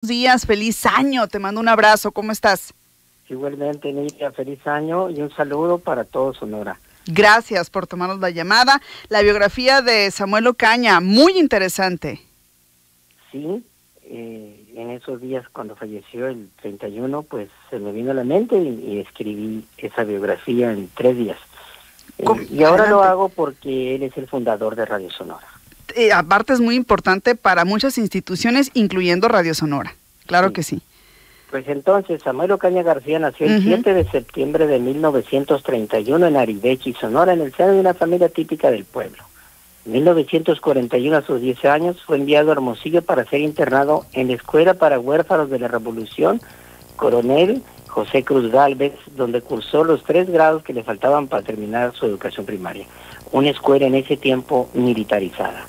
Días, feliz año, te mando un abrazo, ¿cómo estás? Igualmente, Nidia, feliz año y un saludo para todo Sonora. Gracias por tomarnos la llamada. La biografía de Samuel Ocaña, muy interesante. Sí, en esos días cuando falleció el 31, pues se me vino a la mente y escribí esa biografía en 3 días. Y ahora lo hago porque él es el fundador de Radio Sonora. Aparte es muy importante para muchas instituciones, incluyendo Radio Sonora. Claro sí. Que sí. Pues entonces, Samuel Ocaña García nació el 7 de septiembre de 1931 en Arivechi, Sonora, en el seno de una familia típica del pueblo. En 1941, a sus 10 años, fue enviado a Hermosillo para ser internado en la Escuela para Huérfanos de la Revolución, Coronel José Cruz Gálvez, donde cursó los 3 grados que le faltaban para terminar su educación primaria. Una escuela en ese tiempo militarizada.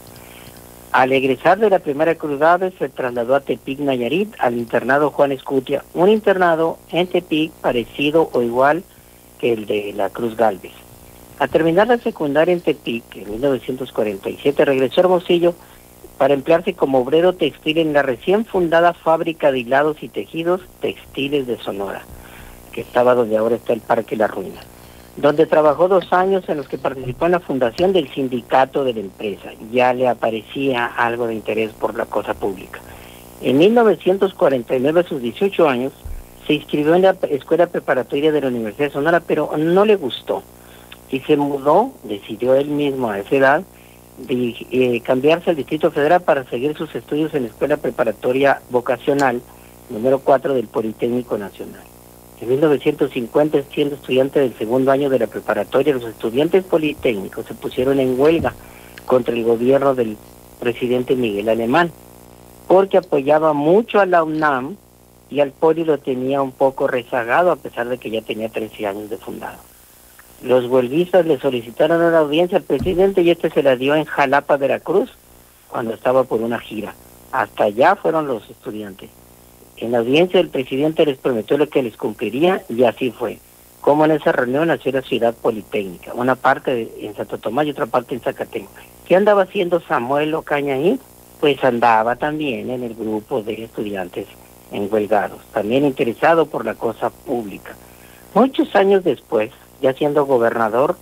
Al egresar de la primera Cruz Gálvez, se trasladó a Tepic, Nayarit, al internado Juan Escutia, un internado en Tepic parecido o igual que el de la Cruz Gálvez. Al terminar la secundaria en Tepic, en 1947, regresó a Hermosillo para emplearse como obrero textil en la recién fundada fábrica de hilados y tejidos textiles de Sonora, que estaba donde ahora está el Parque La Ruina, donde trabajó 2 años en los que participó en la fundación del sindicato de la empresa. Ya le aparecía algo de interés por la cosa pública. En 1949, a sus 18 años, se inscribió en la escuela preparatoria de la Universidad de Sonora, pero no le gustó. Y se mudó, decidió él mismo a esa edad, de cambiarse al Distrito Federal para seguir sus estudios en la Escuela Preparatoria Vocacional número 4 del Politécnico Nacional. En 1950, siendo estudiante del segundo año de la preparatoria, los estudiantes politécnicos se pusieron en huelga contra el gobierno del presidente Miguel Alemán, porque apoyaba mucho a la UNAM y al Poli lo tenía un poco rezagado a pesar de que ya tenía 13 años de fundado. Los huelguistas le solicitaron una audiencia al presidente y este se la dio en Jalapa, Veracruz, cuando estaba por una gira. Hasta allá fueron los estudiantes. En la audiencia el presidente les prometió lo que les cumpliría y así fue. Como en esa reunión nació la ciudad politécnica, una parte en Santo Tomás y otra parte en Zacatenco. ¿Qué andaba haciendo Samuel Ocaña ahí? Pues andaba también en el grupo de estudiantes enhuelgados, también interesado por la cosa pública. Muchos años después, ya siendo gobernador,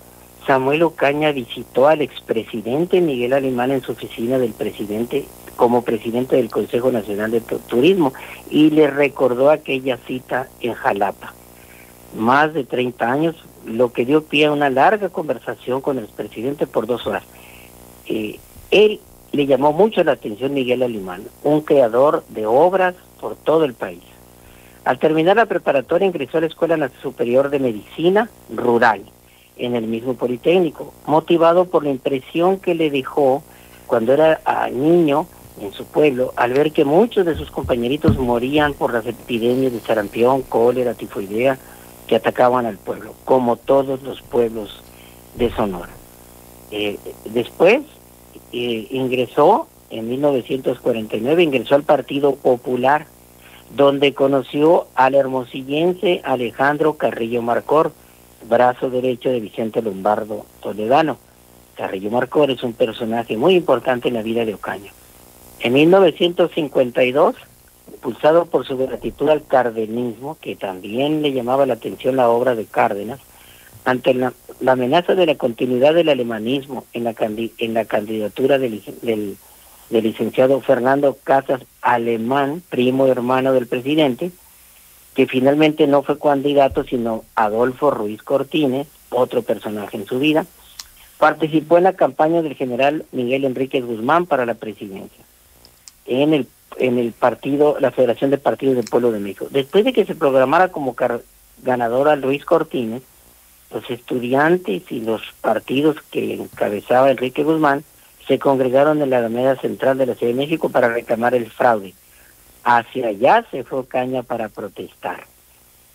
Samuel Ocaña visitó al expresidente Miguel Alemán en su oficina del presidente como presidente del Consejo Nacional de Turismo y le recordó aquella cita en Jalapa. Más de 30 años, lo que dio pie a una larga conversación con el expresidente por 2 horas. Él le llamó mucho la atención Miguel Alemán, un creador de obras por todo el país. Al terminar la preparatoria ingresó a la Escuela Superior de Medicina Rural, en el mismo Politécnico, motivado por la impresión que le dejó cuando era niño en su pueblo, al ver que muchos de sus compañeritos morían por las epidemias de sarampión, cólera, tifoidea, que atacaban al pueblo, como todos los pueblos de Sonora. Después ingresó, en 1949, ingresó al Partido Popular, donde conoció al hermosillense Alejandro Carrillo Marcor, brazo derecho de Vicente Lombardo Toledano. Carrillo Marcor es un personaje muy importante en la vida de Ocaña. En 1952, impulsado por su gratitud al cardenismo, que también le llamaba la atención la obra de Cárdenas, ante la amenaza de la continuidad del alemanismo en la candidatura del licenciado Fernando Casas Alemán, primo hermano del presidente, que finalmente no fue candidato, sino Adolfo Ruiz Cortines, otro personaje en su vida, participó en la campaña del general Miguel Enríquez Guzmán para la presidencia, en el partido, la Federación de Partidos del Pueblo de México. Después de que se programara como ganadora Luis Cortines, los estudiantes y los partidos que encabezaba Enrique Guzmán se congregaron en la Alameda Central de la Ciudad de México para reclamar el fraude. Hacia allá se fue Ocaña para protestar.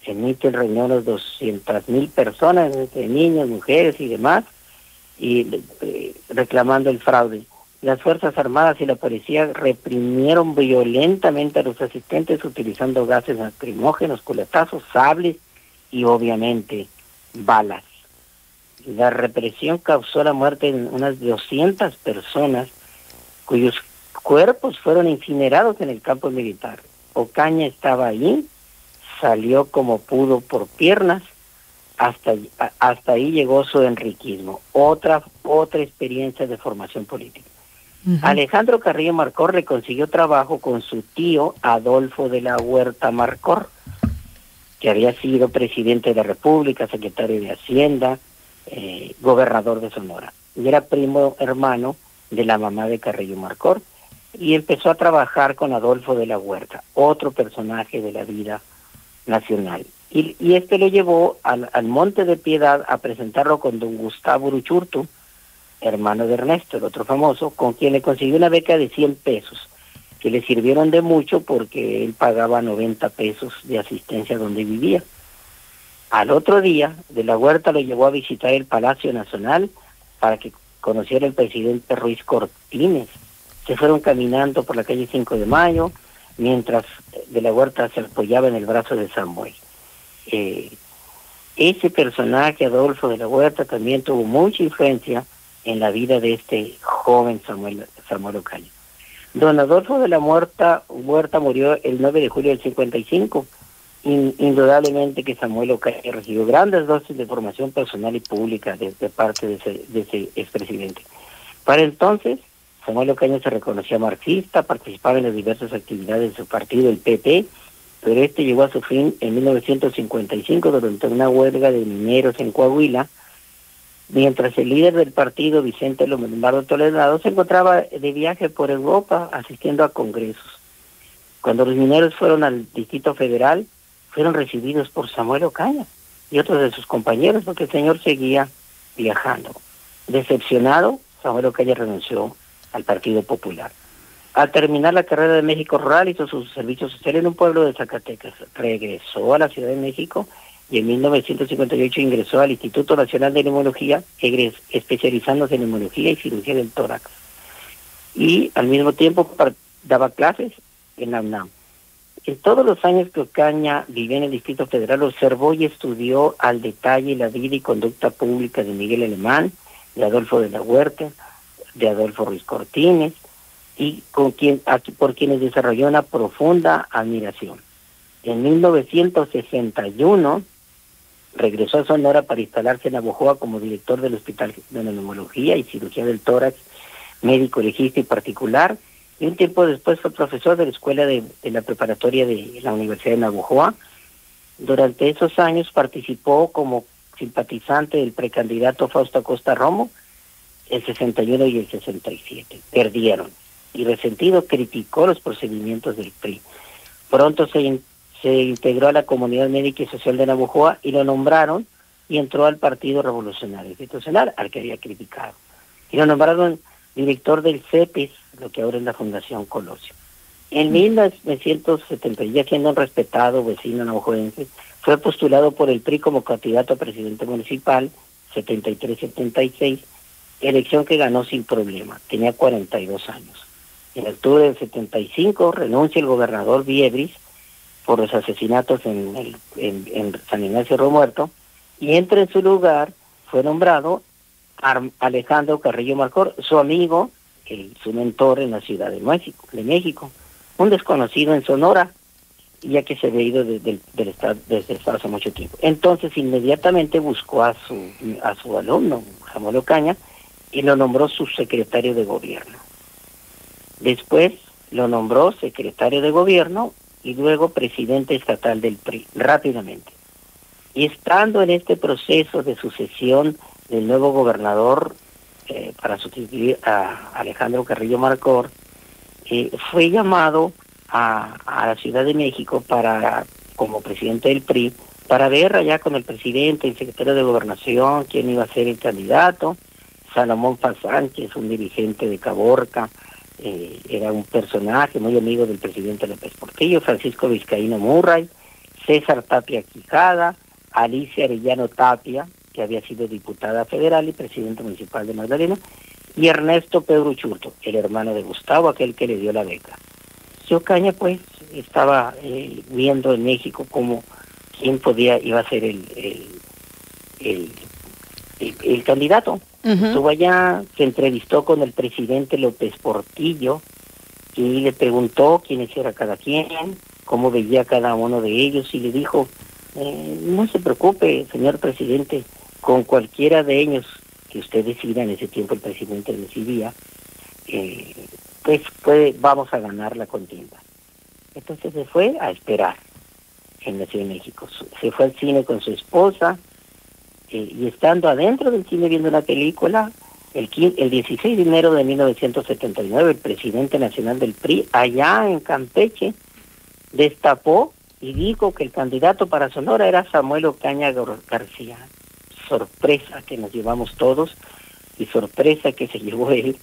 En Mitel reunió unas 200,000 personas, entre niños, mujeres y demás, y reclamando el fraude. Las Fuerzas Armadas y la policía reprimieron violentamente a los asistentes utilizando gases lacrimógenos, culatazos, sables y obviamente balas. La represión causó la muerte de unas 200 personas cuyos cuerpos fueron incinerados en el campo militar. Ocaña estaba ahí, salió como pudo por piernas, hasta ahí llegó su enriquismo. Otra experiencia de formación política. Alejandro Carrillo Marcor le consiguió trabajo con su tío Adolfo de la Huerta Marcor, que había sido presidente de la República, secretario de Hacienda, gobernador de Sonora. Y era primo hermano de la mamá de Carrillo Marcor, y empezó a trabajar con Adolfo de la Huerta, otro personaje de la vida nacional. Y este lo llevó al Monte de Piedad a presentarlo con don Gustavo Uruchurtu, hermano de Ernesto, el otro famoso, con quien le consiguió una beca de 100 pesos, que le sirvieron de mucho porque él pagaba 90 pesos de asistencia donde vivía. Al otro día, de la Huerta lo llevó a visitar el Palacio Nacional para que conociera el presidente Ruiz Cortines. Se fueron caminando por la calle 5 de Mayo, mientras de la Huerta se apoyaba en el brazo de Samuel. Ese personaje, Adolfo de la Huerta, también tuvo mucha influencia en la vida de este joven Samuel Ocaña. Don Adolfo de la Huerta murió el 9 de julio del 55. Indudablemente que Samuel Ocaña recibió grandes dosis de formación personal y pública de parte de ese expresidente. Para entonces, Samuel Ocaña se reconocía marxista, participaba en las diversas actividades de su partido, el PP, pero este llegó a su fin en 1955 durante una huelga de mineros en Coahuila, mientras el líder del partido, Vicente Lombardo Toledano, se encontraba de viaje por Europa asistiendo a congresos. Cuando los mineros fueron al Distrito Federal, fueron recibidos por Samuel Ocaña y otros de sus compañeros, porque el señor seguía viajando. Decepcionado, Samuel Ocaña renunció al Partido Popular. Al terminar la carrera de México Rural, hizo su servicio social en un pueblo de Zacatecas. Regresó a la Ciudad de México y en 1958 ingresó al Instituto Nacional de Neumología, especializándose en neumología y cirugía del tórax. Y al mismo tiempo daba clases en la UNAM. En todos los años que Ocaña vivió en el Distrito Federal, observó y estudió al detalle la vida y conducta pública de Miguel Alemán, de Adolfo de la Huerta, de Adolfo Ruiz Cortines, y por quienes desarrolló una profunda admiración. En 1961 regresó a Sonora para instalarse en Navojoa como director del Hospital de Neumología y Cirugía del Tórax, médico legista y particular, y un tiempo después fue profesor de la escuela de la preparatoria de la Universidad de Navojoa. Durante esos años participó como simpatizante del precandidato Fausto Acosta Romo, el 61 y el 67. Perdieron. Y resentido criticó los procedimientos del PRI. Pronto se integró a la Comunidad Médica y Social de Navojoa y lo nombraron y entró al Partido Revolucionario Institucional, al que había criticado. Y lo nombraron director del CEPES, lo que ahora es la Fundación Colosio. En 1970, ya siendo un respetado vecino navajoense, fue postulado por el PRI como candidato a presidente municipal, 73-76, elección que ganó sin problema. Tenía 42 años. En octubre del 75 renuncia el gobernador Viebris por los asesinatos en San Ignacio Río Muerto, y entra en su lugar, fue nombrado Alejandro Carrillo Marcor, su amigo, su mentor en la Ciudad de México, un desconocido en Sonora, ya que se había ido desde el estado hace mucho tiempo. Entonces inmediatamente buscó a su alumno, Samuel Ocaña, y lo nombró subsecretario de gobierno. Después lo nombró secretario de gobierno y luego presidente estatal del PRI, rápidamente. Y estando en este proceso de sucesión del nuevo gobernador para sustituir a Alejandro Carrillo Marcor, fue llamado a la Ciudad de México como presidente del PRI, para ver allá con el presidente, el secretario de Gobernación, quién iba a ser el candidato. Salomón Fazán, que es un dirigente de Caborca, era un personaje muy amigo del presidente López Portillo, Francisco Vizcaíno Murray, César Tapia Quijada, Alicia Arellano Tapia, que había sido diputada federal y presidente municipal de Magdalena, y Ernesto Pedro Uruchurtu, el hermano de Gustavo, aquel que le dio la beca. Y Ocaña pues estaba viendo en México cómo quién iba a ser el candidato. Estuvo allá, se entrevistó con el presidente López Portillo y le preguntó quiénes era cada quien, cómo veía cada uno de ellos, y le dijo, no se preocupe, señor presidente, con cualquiera de ellos que usted decida. En ese tiempo el presidente decidía, vamos a ganar la contienda. Entonces se fue a esperar en la Ciudad de México. Se fue al cine con su esposa, y estando adentro del cine viendo una película, el 16 de enero de 1979, el presidente nacional del PRI, allá en Campeche, destapó y dijo que el candidato para Sonora era Samuel Ocaña García. Sorpresa que nos llevamos todos, y sorpresa que se llevó él,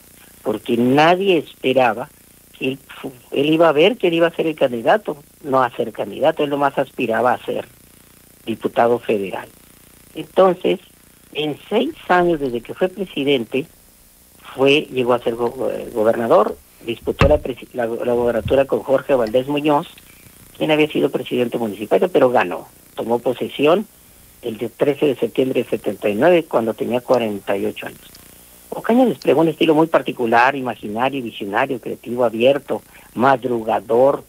porque nadie esperaba que él iba a ver que él iba a ser el candidato, no a ser candidato, él nomás aspiraba a ser diputado federal. Entonces, en 6 años desde que fue presidente, llegó a ser gobernador, disputó la gobernatura con Jorge Valdés Muñoz, quien había sido presidente municipal, pero ganó. Tomó posesión el 13 de septiembre de 79, cuando tenía 48 años. Ocaña desplegó un estilo muy particular, imaginario, visionario, creativo, abierto, madrugador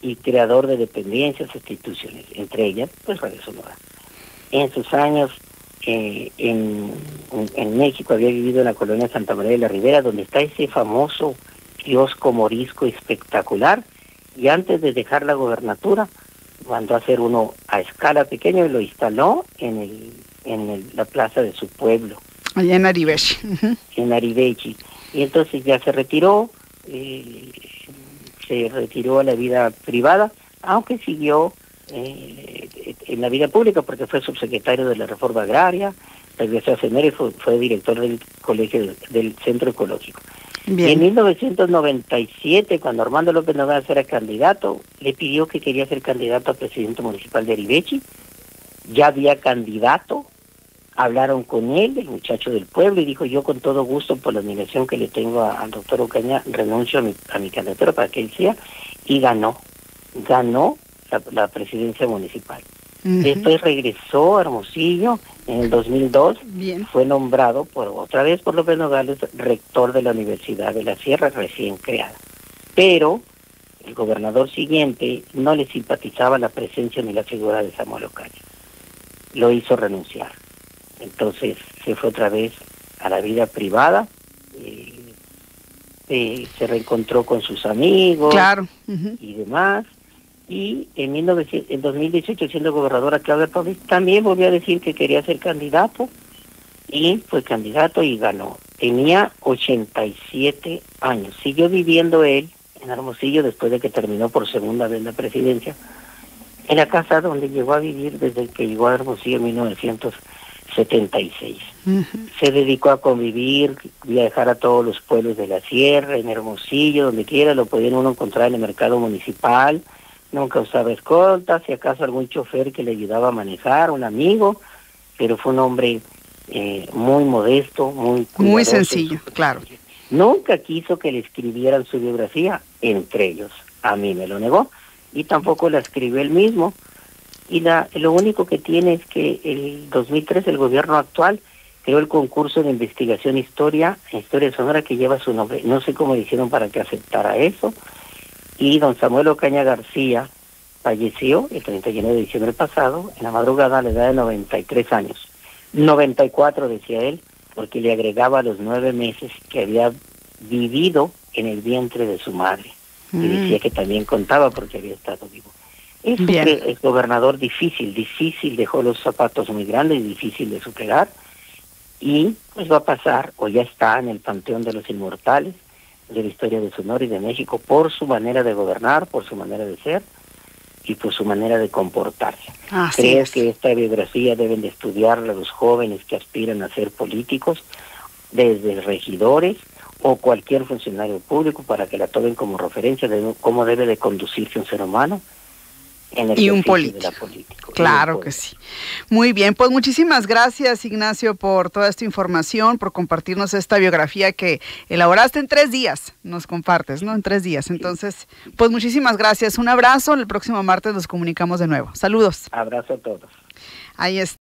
y creador de dependencias e instituciones, entre ellas, pues Radio Sonora. En sus años en México había vivido en la colonia Santa María de la Ribera, donde está ese famoso kiosco morisco espectacular, y antes de dejar la gobernatura mandó a hacer uno a escala pequeña y lo instaló en la plaza de su pueblo. Allá en Arivechi. En Arivechi. Y entonces ya se retiró a la vida privada, aunque siguió en la vida pública, porque fue subsecretario de la Reforma Agraria, regresó a CENER y fue director del colegio del Centro Ecológico. Bien. En 1997, cuando Armando López Nogales era candidato, le pidió que quería ser candidato a presidente municipal de Arivechi. Ya había candidato, hablaron con él, el muchacho del pueblo, y dijo: yo con todo gusto, por la admiración que le tengo al doctor Ocaña, renuncio a mi candidatura para que él sea, y ganó la presidencia municipal. Después regresó a Hermosillo en el 2002. Bien. Fue nombrado otra vez por López Nogales rector de la Universidad de la Sierra, recién creada. Pero el gobernador siguiente no le simpatizaba la presencia ni la figura de Samuel Ocaña. Lo hizo renunciar. Entonces se fue otra vez a la vida privada, se reencontró con sus amigos, claro, y demás. Y en 2018, siendo gobernadora Claudia Pavés, también volvió a decir que quería ser candidato, y fue candidato y ganó. Tenía 87 años. Siguió viviendo él en Hermosillo después de que terminó por segunda vez la presidencia, en la casa donde llegó a vivir desde que llegó a Hermosillo en 1976. Se dedicó a convivir, viajar a todos los pueblos de la sierra, en Hermosillo, donde quiera, lo podían uno encontrar en el mercado municipal. Nunca usaba escolta, si acaso algún chofer que le ayudaba a manejar, un amigo, pero fue un hombre muy modesto, muy sencillo, claro. Nunca quiso que le escribieran su biografía, entre ellos. A mí me lo negó, y tampoco la escribió él mismo. Y lo único que tiene es que el 2003 el gobierno actual creó el concurso de investigación Historia Sonora, que lleva su nombre. No sé cómo le hicieron para que aceptara eso. Y don Samuel Ocaña García falleció el 31 de diciembre pasado, en la madrugada, a la edad de 93 años. 94, decía él, porque le agregaba los 9 meses que había vivido en el vientre de su madre. Y decía que también contaba porque había estado vivo. Es gobernador difícil, dejó los zapatos muy grandes y difícil de superar. Y pues va a pasar, o ya está en el panteón de los inmortales de la historia de Sonora y de México, por su manera de gobernar, por su manera de ser y por su manera de comportarse. Creo que esta biografía deben de estudiarla los jóvenes que aspiran a ser políticos, desde regidores o cualquier funcionario público, para que la tomen como referencia de cómo debe de conducirse un ser humano en el ejercicio de la política. Claro que sí. Muy bien, pues muchísimas gracias, Ignacio, por toda esta información, por compartirnos esta biografía que elaboraste en 3 días, nos compartes, ¿no? En 3 días. Entonces, pues muchísimas gracias. Un abrazo. El próximo martes nos comunicamos de nuevo. Saludos. Abrazo a todos. Ahí está.